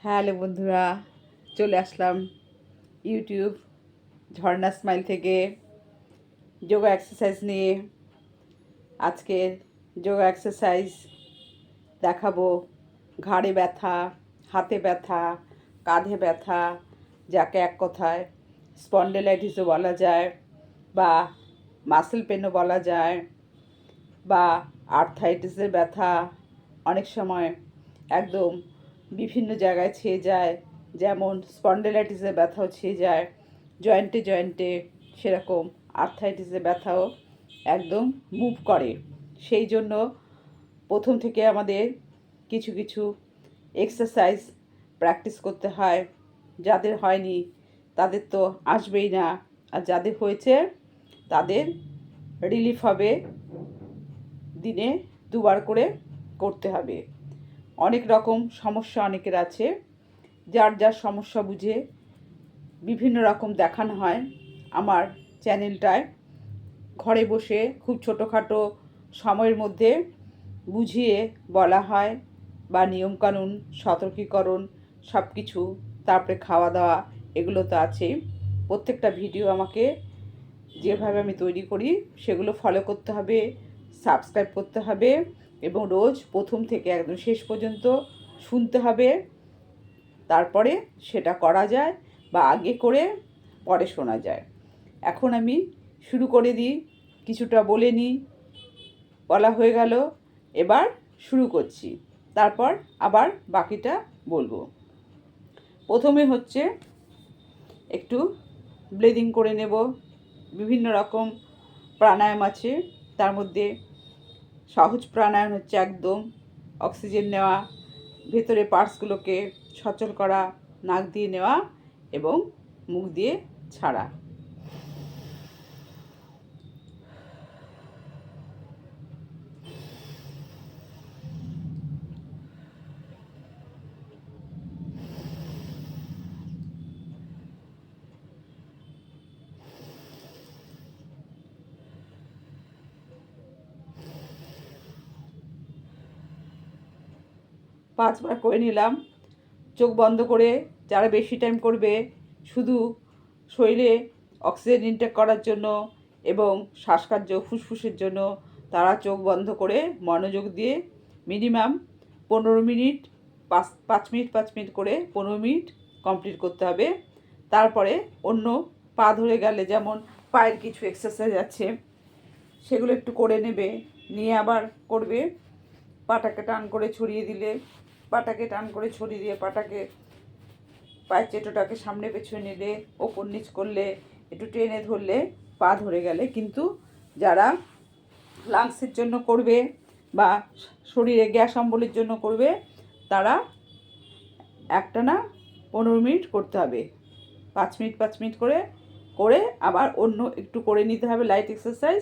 Hello বন্ধুরা, চলে আসলাম YouTube ঝর্ণা smile থেকে যোগা এক্সারসাইজ নিয়ে। আজকের যোগা এক্সারসাইজ দেখাবো ঘাড়ে ব্যথা, হাতে ব্যথা, কাঁধে ব্যথা, যাকে এক কথায় স্পন্ডেলাইটিসও বলা যায় বা মাসেল পেনও বলা যায় বা আর্থাইটিসের ব্যথা। অনেক সময় একদম বিভিন্ন জায়গায় ছেয়ে যায়, যেমন স্পন্ডেলাইটিসের ব্যথাও ছেয়ে যায় জয়েন্টে জয়েন্টে, সেরকম আর্থাইটিসের ব্যথাও একদম মুভ করে। সেই জন্য প্রথম থেকে আমাদের কিছু কিছু এক্সারসাইজ প্র্যাকটিস করতে হয়। যাদের হয়নি তাদের তো আসবেই না, আর যাদের হয়েছে তাদের রিলিফ হবে। দিনে দুবার করে করতে হবে। অনেক রকম সমস্যা অনেকের আছে, যার যার সমস্যা বুঝে বিভিন্ন রকম দেখানো হয় আমার চ্যানেলটায়। ঘরে বসে খুব ছোটোখাটো সময়ের মধ্যে বুঝিয়ে বলা হয়, বা নিয়মকানুন, সতর্কীকরণ সব কিছু, তারপরে খাওয়া দাওয়া, এগুলো তো আছেই। প্রত্যেকটা ভিডিও আমাকে যেভাবে আমি তৈরি করি সেগুলো ফলো করতে হবে, সাবস্ক্রাইব করতে হবে এবং রোজ প্রথম থেকে একদম শেষ পর্যন্ত শুনতে হবে। তারপরে সেটা করা যায় বা আগে করে পরে শোনা যায়। এখন আমি শুরু করে দিই, কিছুটা বলে নিই। বলা হয়ে গেল, এবার শুরু করছি, তারপর আবার বাকিটা বলবো। প্রথমে হচ্ছে একটু ব্রিদিং করে নেব। বিভিন্ন রকম প্রাণায়াম আছে, তার মধ্যে সহজ প্রাণায়াম হচ্ছে একদম অক্সিজেন নেওয়া, ভেতরে পার্টসগুলোকে সচল করা, নাক দিয়ে নেওয়া এবং মুখ দিয়ে ছাড়া। পাঁচবার করে নিলাম চোখ বন্ধ করে। যারা বেশি টাইম করবে শুধু শরীরে অক্সিজেন ইনটেক করার জন্য এবং শ্বাসকার্য ফুসফুসের জন্য, তারা চোখ বন্ধ করে মনোযোগ দিয়ে মিনিমাম 15 মিনিট, 5 মিনিট করে 15 মিনিট কমপ্লিট করতে হবে। তারপরে অন্য পা ধরে গেলে, যেমন পায়ের কিছু এক্সারসাইজ আছে, সেগুলো একটু করে নেবে, নিয়ে আবার করবে। পাটাকে টান করে ছড়িয়ে দিলে, পাটাকে টান করে ছড়িয়ে দিয়ে পাটাকে, পায়ের চেটোটাকে সামনে পেছনে নিলে, ওপর নিচ করলে, একটু টেনে ধরলে, পা ধরে গেলে। কিন্তু যারা লাংসের জন্য করবে বা শরীরে গ্যাস অম্বলের জন্য করবে, তারা একটানা 15 মিনিট করতে হবে। 5 মিনিট করে করে আবার অন্য একটু করে নিতে হবে লাইট এক্সারসাইজ,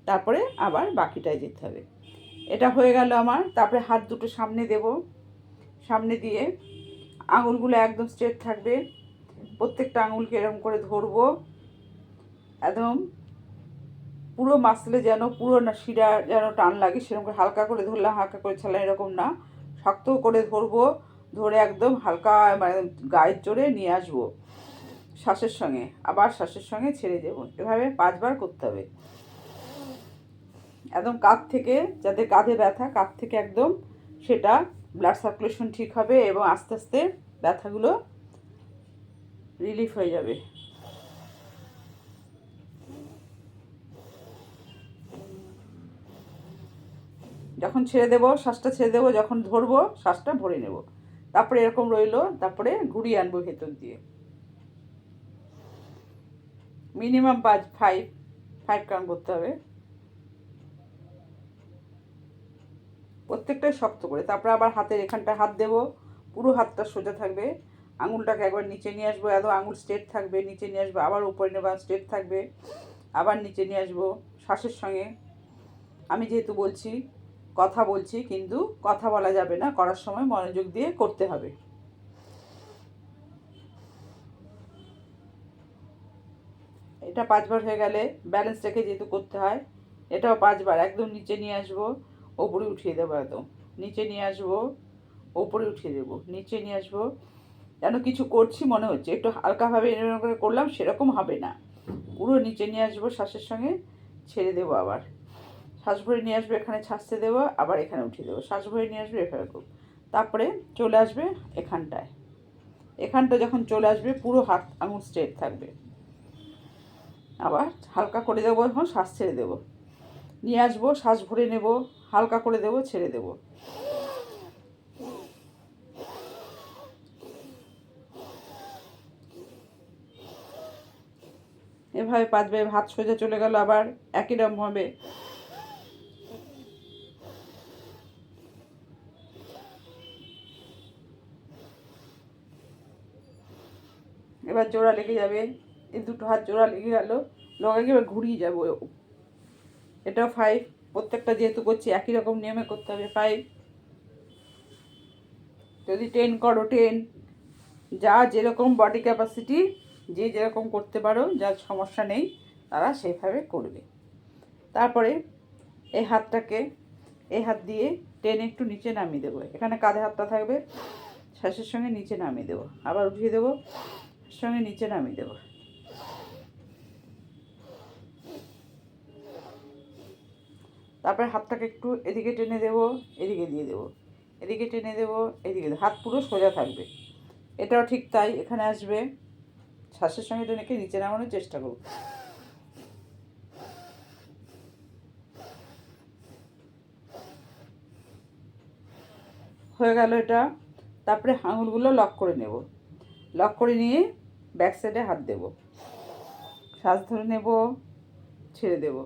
তারপরে আবার বাকিটায় যেতে হবে। এটা হয়ে গেল আমার। তারপরে হাত দুটো সামনে দেব, সামনে দিয়ে আঙুলগুলো একদম স্ট্রেট থাকবে। প্রত্যেকটা আঙুলকে এরকম করে ধরবো, একদম পুরো মাসলে যেন পুরো না শিরা যেন টান লাগে, সেরকম করে হালকা করে ধরলাম, হালকা করে ছাড়লাম, এরকম না, শক্ত করে ধরবো। ধরে একদম হালকা মানে গায়ের জোরে নিয়ে আসবো শ্বাসের সঙ্গে, আবার শ্বাসের সঙ্গে ছেড়ে দেবো। এভাবে 5বার করতে হবে। একদম কাঁধ থেকে, যাদের কাঁধে ব্যথা, কাঁধ থেকে একদম সেটা ব্লাড সার্কুলেশন ঠিক হবে এবং আস্তে আস্তে ব্যথাগুলো রিলিফ হয়ে যাবে। যখন ছেড়ে দেবো, শ্বাসটা ছেড়ে দেবো, যখন ধরবো শ্বাসটা ভরে নেব। তারপরে এরকম রইলো, তারপরে ঘুরিয়ে আনবো ভেতর দিয়ে। মিনিমাম 5 কাউন্ট করতে হবে, প্রত্যেকটাই শক্ত করে। তারপরে আবার হাতের এখানটা হাত দেবো, পুরো হাতটা সোজা থাকবে। আঙুলটাকে একবার নিচে নিয়ে আসবো, এত আঙুল স্ট্রেট থাকবে, নিচে নিয়ে আসবো, আবার উপরে নেবো, স্ট্রেট থাকবে, আবার নিচে নিয়ে আসবো শ্বাসের সঙ্গে। আমি যেহেতু বলছি, কথা বলছি, কিন্তু কথা বলা যাবে না, করার সময় মনোযোগ দিয়ে করতে হবে। এটা 5বার হয়ে গেলে ব্যালেন্স রেখে যেহেতু করতে হয়, এটাও 5বার। একদম নিচে নিয়ে আসবো, ওপরে উঠিয়ে দেবো, একদম নিচে নিয়ে আসবো, ওপরে উঠিয়ে দেবো, নিচে নিয়ে আসবো। যেন কিছু করছি মনে হচ্ছে, একটু হালকাভাবে এরকম করে করলাম সেরকম হবে না, পুরো নিচে নিয়ে আসবো, শ্বাসের সঙ্গে ছেড়ে দেবো। আবার শ্বাস ভরে নিয়ে আসবে, এখানে ছাড়তে দেবো, আবার এখানে উঠিয়ে দেবো, শ্বাস ভরে নিয়ে আসবে, এভাবে করবো। তারপরে চলে আসবে এখানটায়, এখানটা যখন চলে আসবে পুরো হাত আঙুল স্ট্রেট থাকবে। আবার হালকা করে দেবো, এখন শ্বাস ছেড়ে দেবো, নিয়ে আসবো, শ্বাস ভরে নেব, হালকা করে দেবো, ছেড়ে দেবো। এভাবে 5 বার হাত সোজা চলে গেল, আবার একই রকম হবে। এবার জোড়া লেগে যাবে, এই দুটো হাত জোড়া লেগে গেল, লগে এবার ঘুরিয়ে যাবো। এটাও 5, প্রত্যেকটা যেহেতু করছি একই রকম নিয়মে করতে হবে। 5, যদি 10 করো 10, যা যেরকম বডি ক্যাপাসিটি, যে যেরকম করতে পারো, যার সমস্যা নেই তারা সেভাবে করবে। তারপরে এই হাতটাকে এই হাত দিয়ে টেনে একটু নিচে নামিয়ে দেবো, এখানে কাঁধে হাতটা থাকবে, শ্বাসের সঙ্গে নিচে নামিয়ে দেবো, আবার উঠিয়ে দেবো, সঙ্গে নিচে নামিয়ে দেবো। তারপরে হাতটাকে একটু এদিকে টেনে দেবো, এদিকে দিয়ে দেবো, এদিকে টেনে দেবো, এদিকে দেবো, হাত পুরো সোজা থাকবে। এটাও ঠিক তাই, এখানে আসবে, শ্বাসের সঙ্গে টেনে নিচে নামানোর চেষ্টা করব। হয়ে গেল এটা। তারপরে আঙুলগুলো লক করে নেব, লক করে নিয়ে ব্যাক সাইডে হাত দেব, শ্বাস ধরে নেব, ছেড়ে দেব,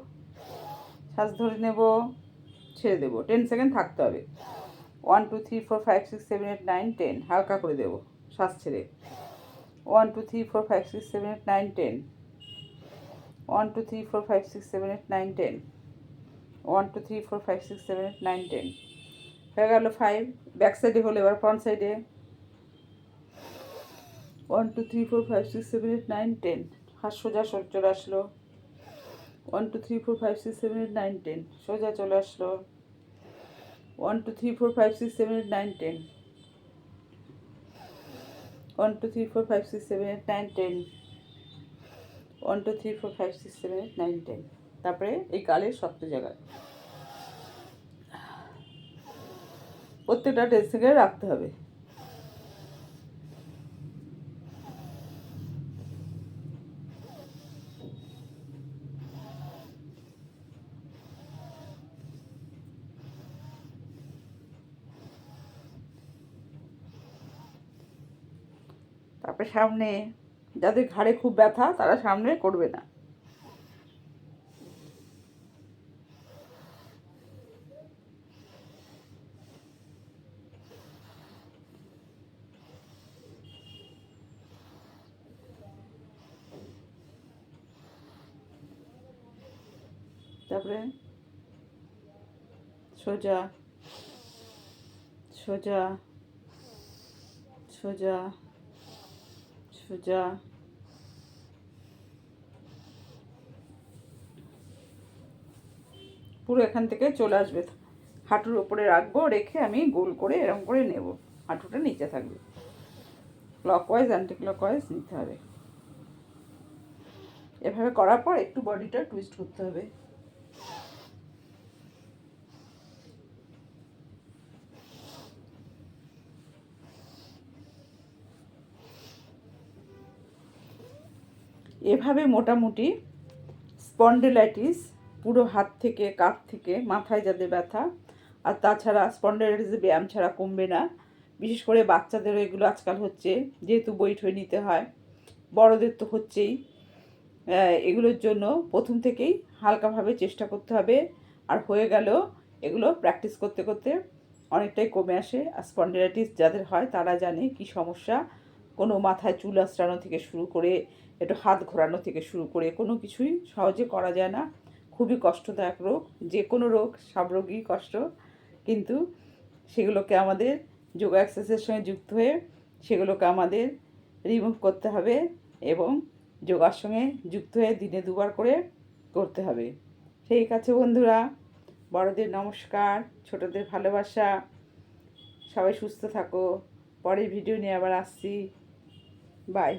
শ্বাস ধরে নেব, ছেড়ে দেবো। 10 সেকেন্ড থাকতে হবে। 1 2 3 4 5 6 7 8 9 10, হালকা করে দেবো শ্বাস ছেড়ে। 1 2 3 4 5 6 7 8 9 10, 1 2 3 4 5 6 7 8 9 10, 1 2 3 4 5 6 7 8 9 10। হয়ে গেল 5। ব্যাক সাইডে হলো, এবার ফ্রন্ট সাইডে 1 2 3 4 5 6 7 8 9 10, হাত সোজা চলে আসলো। 1 2 3 4 5 6 7 8 9 10, সোজা চলে আসলো। 1 2 3 4 5 6 7 8 9 10, 1 2 3 4 5 6 7 8 9 10, 1 2 3 4 5 6 7 8 9 10। তারপরে এই গালের শক্ত জায়গায় প্রত্যেকটা 10 সেকেন্ড রাখতে হবে। তারপরে সামনে, যাদের ঘাড়ে খুব ব্যথা তারা সামনে করবে না। তারপরে সোজা সোজা সোজা সোজা, পুরো এখান থেকে চলে আসবে, হাঁটুর ওপরে রাখবো, রেখে আমি গোল করে এরকম করে নেব, হাঁটুটা নিচে থাকবে। ক্লকওয়াইজ অ্যান্টি ক্লকওয়াইজ নিতে হবে। এভাবে করার পর একটু বডিটা টুইস্ট করতে হবে। এভাবে মোটামুটি স্পন্ডিলাইটিস, পুরো হাত থেকে কাঁধ থেকে মাথায় যাদের ব্যথা, আর তাছাড়া স্পন্ডিলাইটিসের ব্যায়াম ছাড়া কমবে না। বিশেষ করে বাচ্চাদেরও এগুলো আজকাল হচ্ছে, যেহেতু বই ঠই নিতে হয়, বড়দের তো হচ্ছেই। এগুলোর জন্য প্রথম থেকেই হালকাভাবে চেষ্টা করতে হবে, আর হয়ে গেল এগুলো প্র্যাকটিস করতে করতে অনেকটাই কমে আসে। আর স্পন্ডিলাইটিস যাদের হয় তারা জানে কি সমস্যা। কোনো মাথায় চুল আঁচড়ানো থেকে শুরু করে, একটু হাত ঘোরানো থেকে শুরু করে কোনো কিছুই সহজে করা যায় না, খুবই কষ্টদায়ক রোগ। যে কোনো রোগ, সব রোগই কষ্ট, কিন্তু সেগুলোকে আমাদের যোগা এক্সারসাইজের সঙ্গে যুক্ত হয়ে সেগুলোকে আমাদের রিমুভ করতে হবে, এবং যোগার সঙ্গে যুক্ত হয়ে দিনে 2বার করে করতে হবে। ঠিক আছে বন্ধুরা, বড়দের নমস্কার, ছোটদের ভালোবাসা, সবাই সুস্থ থাকো। পরের ভিডিও নিয়ে আবার আসছি। বাই।